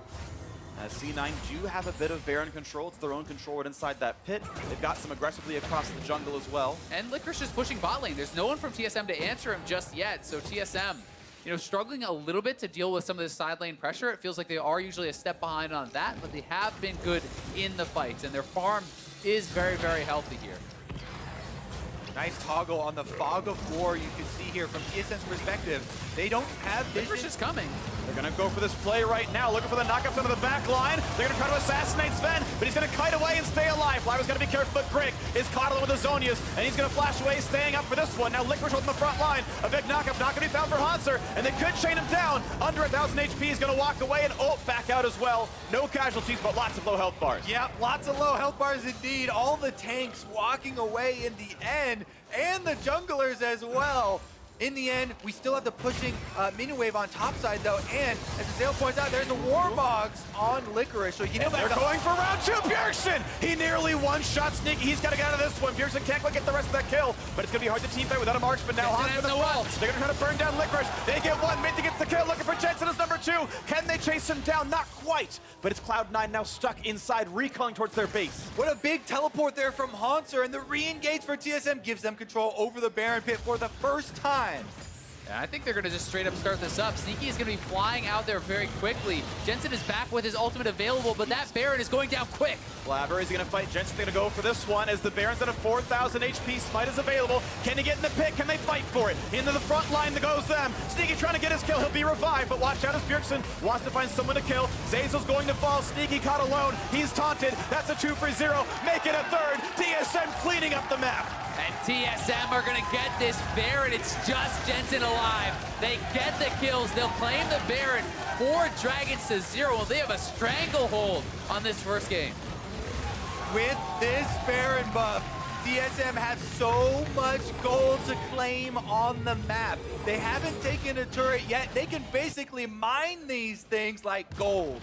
C9 do have a bit of Baron control. It's their own control inside that pit. They've got some aggressively across the jungle as well. And Licorice is pushing bot lane. There's no one from TSM to answer him just yet. So TSM, you know, struggling a little bit to deal with some of this side lane pressure. It feels like they are usually a step behind on that, but they have been good in the fights, and their farm is very, very healthy here. Nice toggle on the fog of war you can see here from TSM's perspective. They don't have vision. Licorice is coming. They're gonna go for this play right now, looking for the knockups under the back line. They're gonna try to assassinate Sven, but he's gonna kite away and stay alive. Flyer's gotta be careful, but Greg is caught along with the Zonias, and he's gonna flash away, staying up for this one. Now Licorice on the front line. A big knockup, not gonna be found for Hanser, and they could chain him down. Under 1,000 HP, he's gonna walk away and ult back out as well. No casualties, but lots of low health bars. Yep, lots of low health bars indeed. All the tanks walking away in the end, and the junglers as well. In the end, we still have the pushing minion wave on top side though, and as Azale points out, there's the Warbogs on Licorice, so you know they're going for round two. Bjergsen, he nearly one-shot Sneaky. He's got to get out of this one. Bjergsen can't quite get the rest of that kill, but it's going to be hard to team fight without a marksman now. Hans with the front. They're going to try to burn down Licorice. They get one. Minty gets the kill, looking for Jensen as number two. Can they chase him down? Not quite, but it's Cloud9 now stuck inside, recalling towards their base. What a big teleport there from Haunter, and the re-engage for TSM gives them control over the Baron pit for the first time. Yeah, I think they're going to just straight up start this up. Sneaky is going to be flying out there very quickly. Jensen is back with his ultimate available, but that Baron is going down quick. Blabber is going to fight. Jensen's going to go for this one as the Baron's at a 4,000 HP. Smite is available. Can he get in the pit? Can they fight for it? Into the front line that goes them. Sneaky trying to get his kill. He'll be revived, but watch out as Bjergsen wants to find someone to kill. Zazel's going to fall. Sneaky caught alone. He's taunted. That's a 2 for 0. Make it a third. TSM cleaning up the map. And TSM are going to get this Baron. It's just Jensen alive. They get the kills. They'll claim the Baron. 4 dragons to 0. They have a stranglehold on this first game. With this Baron buff, TSM has so much gold to claim on the map. They haven't taken a turret yet. They can basically mine these things like gold.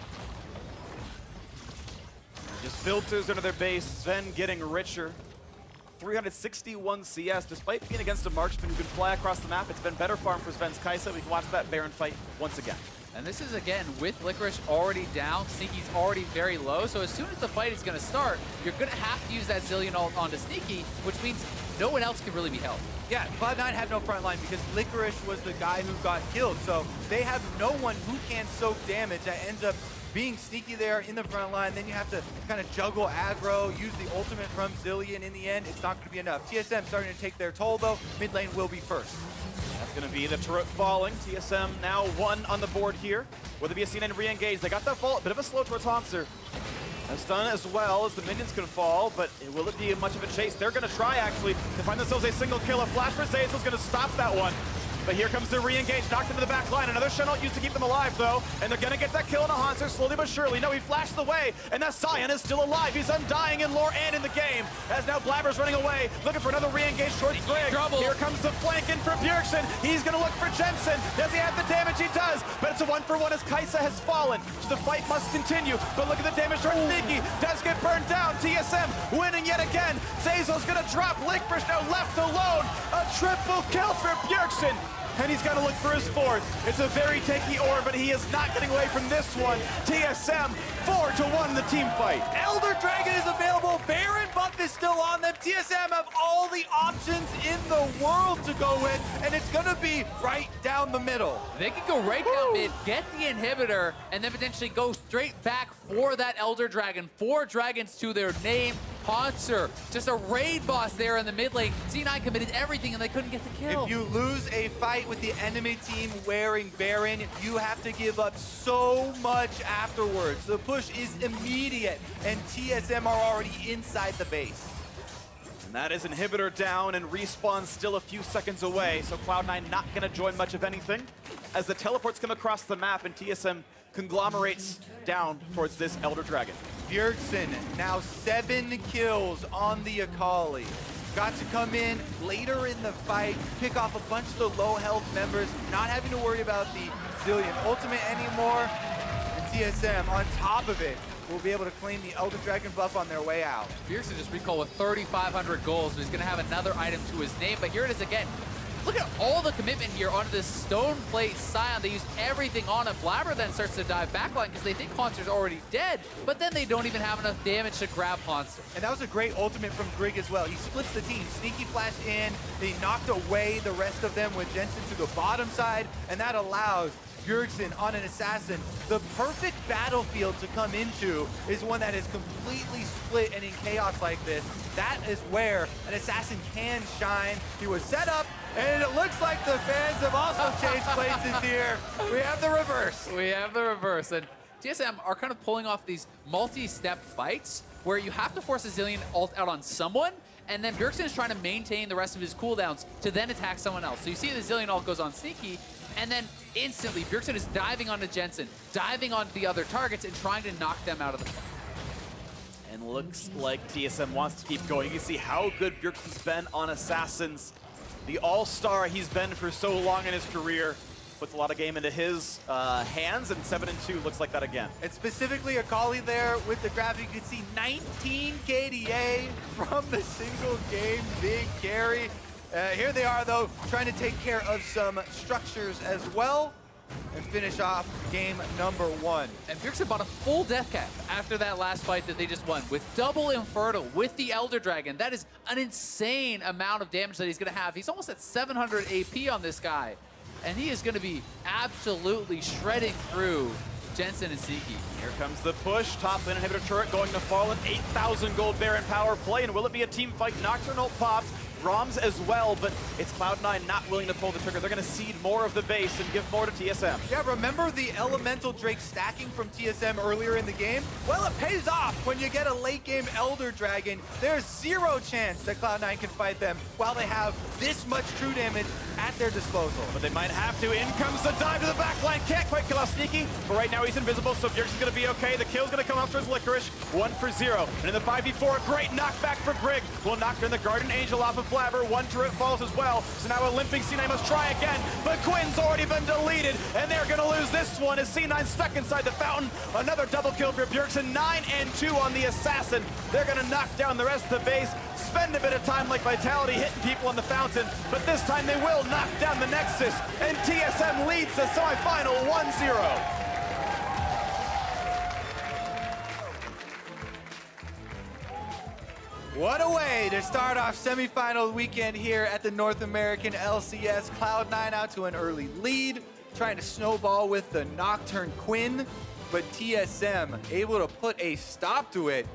Just filters into their base. Sven getting richer. 361 CS, despite being against a marksman who can fly across the map. It's been better farm for Sven's Kai'Sa. We can watch that Baron fight once again. And this is, again, with Licorice already down, Sneaky's already very low, so as soon as the fight is going to start, you're going to have to use that Zillion ult onto Sneaky, which means no one else can really be helped. Yeah, Cloud9 had no front line because Licorice was the guy who got killed, so they have no one who can soak damage. That ends up being Sneaky there in the front line. Then you have to kind of juggle aggro, use the ultimate from Zillion. In the end, it's not going to be enough. TSM starting to take their toll, though. Mid lane will be first. That's going to be the turret falling. TSM now 1 on the board here. Will there be a C9 re-engage? They got that fall, a bit of a slow towards Hanser. That's done as well as the minions can fall, but will it be much of a chase? They're going to try, actually, to find themselves a single kill. A flash for Zazel's going to stop that one. But here comes the re-engage, knocked into the back line. Another Shen ult used to keep them alive, though. And they're going to get that kill on a Hanser slowly but surely. No, he flashed away, and that Sion is still alive. He's undying in lore and in the game. As now Blabber's running away, looking for another re-engage towards Greg. Here comes the flank in for Bjergsen. He's going to look for Jensen. Does he have the damage? He does. But it's a 1-for-1 as Kai'Sa has fallen. So the fight must continue. But look at the damage towards Sneaky. Does get burned down. TSM winning yet again. Zazel's going to drop. Licorice now left alone. A triple kill for Bjergsen. And he's got to look for his 4th. It's a very tanky ore, but he is not getting away from this one. TSM 4-1 in the team fight. Elder Dragon is available. Baron buff is still on them. TSM have all the options in the world to go with, and it's going to be right down the middle. They can go right down mid, get the inhibitor, and then potentially go straight back for that Elder Dragon. 4 dragons to their name. Haunter, just a raid boss there in the mid lane. C9 committed everything and they couldn't get the kill. If you lose a fight with the enemy team wearing Baron, you have to give up so much afterwards. The push is immediate, and TSM are already inside the base. And that is inhibitor down, and respawn still a few seconds away, so Cloud9 not going to join much of anything. As the teleports come across the map and TSM conglomerates down towards this Elder Dragon. Bjergsen now 7 kills on the Akali. got to come in later in the fight, pick off a bunch of the low health members, not having to worry about the Zillion ultimate anymore. And TSM, on top of it, will be able to claim the Elder Dragon buff on their way out. Bjergsen just recall with 3,500 goals, but he's going to have another item to his name. But here it is again. Look at all the commitment here onto this Stone Plate Scion. They use everything on it. Blabber then starts to dive backline because they think Haunster's already dead, but then they don't even have enough damage to grab Haunster. And that was a great ultimate from Grig as well. He splits the team. Sneaky flashed in. They knocked away the rest of them with Jensen to the bottom side, and that allows Bjergsen on an assassin. The perfect battlefield to come into is one that is completely split and in chaos like this. That is where an assassin can shine. He was set up, and it looks like the fans have also changed places here. We have the reverse. We have the reverse. And TSM are kind of pulling off these multi-step fights where you have to force a Zillion ult out on someone, and then Bjergsen is trying to maintain the rest of his cooldowns to then attack someone else. So you see the Zillion ult goes on Sneaky, and then instantly Bjergsen is diving onto Jensen, diving onto the other targets, and trying to knock them out of the fight. And looks like TSM wants to keep going. You can see how good Bjergsen's been on Assassins. The all-star he's been for so long in his career. Puts a lot of game into his hands, and 7-2 looks like that again. And specifically Akali there with the graphic, you can see 19 KDA from the single game big carry. Here they are though, trying to take care of some structures as well and finish off game number 1. And Bjergsen bought a full death cap after that last fight that they just won with double Inferno with the Elder Dragon. That is an insane amount of damage that he's going to have. He's almost at 700 AP on this guy, and he is going to be absolutely shredding through Jensen and Siki. Here comes the push. Top lane inhibitor turret going to Fallen. 8,000 gold Baron power play, and will it be a team fight? Nocturnal pops. Roms as well, but it's Cloud9 not willing to pull the trigger. They're going to cede more of the base and give more to TSM. Yeah, remember the Elemental Drake stacking from TSM earlier in the game? Well, it pays off when you get a late game Elder Dragon. There's zero chance that Cloud9 can fight them while they have this much true damage at their disposal. But they might have to. In comes the dive to the backline. Can't quite kill off Sneaky, but right now he's invisible, so Bjergsen's going to be okay. The kill's going to come after his Licorice. 1-for-0. And in the 5v4, great knockback for Grig. Will knock in the Guardian Angel off of Blabber. One turret falls as well. So now a limping C9 must try again, but Quinn's already been deleted, and they're going to lose this one as C9 stuck inside the fountain. Another double kill for Bjergsen. 9-2 on the Assassin. They're going to knock down the rest of the base, spend a bit of time like Vitality hitting people on the fountain, but this time they will knock down the Nexus, and TSM leads the semifinal 1-0. What a way to start off semifinal weekend here at the North American LCS. Cloud9 out to an early lead, trying to snowball with the Nocturne Quinn, but TSM able to put a stop to it.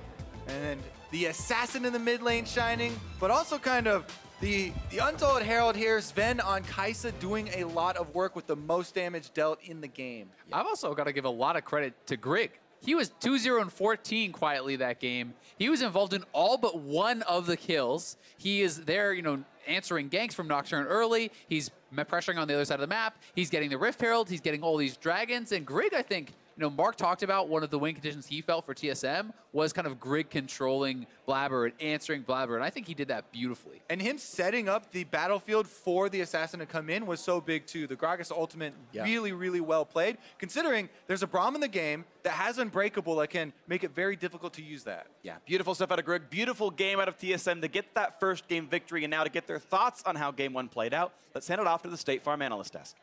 And the Assassin in the mid lane shining, but also kind of the Untold Herald here. Sven on Kai'Sa doing a lot of work with the most damage dealt in the game. I've also got to give a lot of credit to Grig. He was 2-0-14 quietly that game. He was involved in all but one of the kills. He is there, you know, answering ganks from Nocturne early. He's pressuring on the other side of the map. He's getting the Rift Herald. He's getting all these dragons. And Grig, I think, you know, Mark talked about one of the win conditions he felt for TSM was kind of Grig controlling Blabber and answering Blabber, and I think he did that beautifully. And him setting up the battlefield for the Assassin to come in was so big too. The Gragas ultimate really, really well played, considering there's a Braum in the game that has Unbreakable that can make it very difficult to use that. Yeah, beautiful stuff out of Grig. Beautiful game out of TSM to get that first game victory, and now to get their thoughts on how game 1 played out. Let's hand it off to the State Farm Analyst Desk.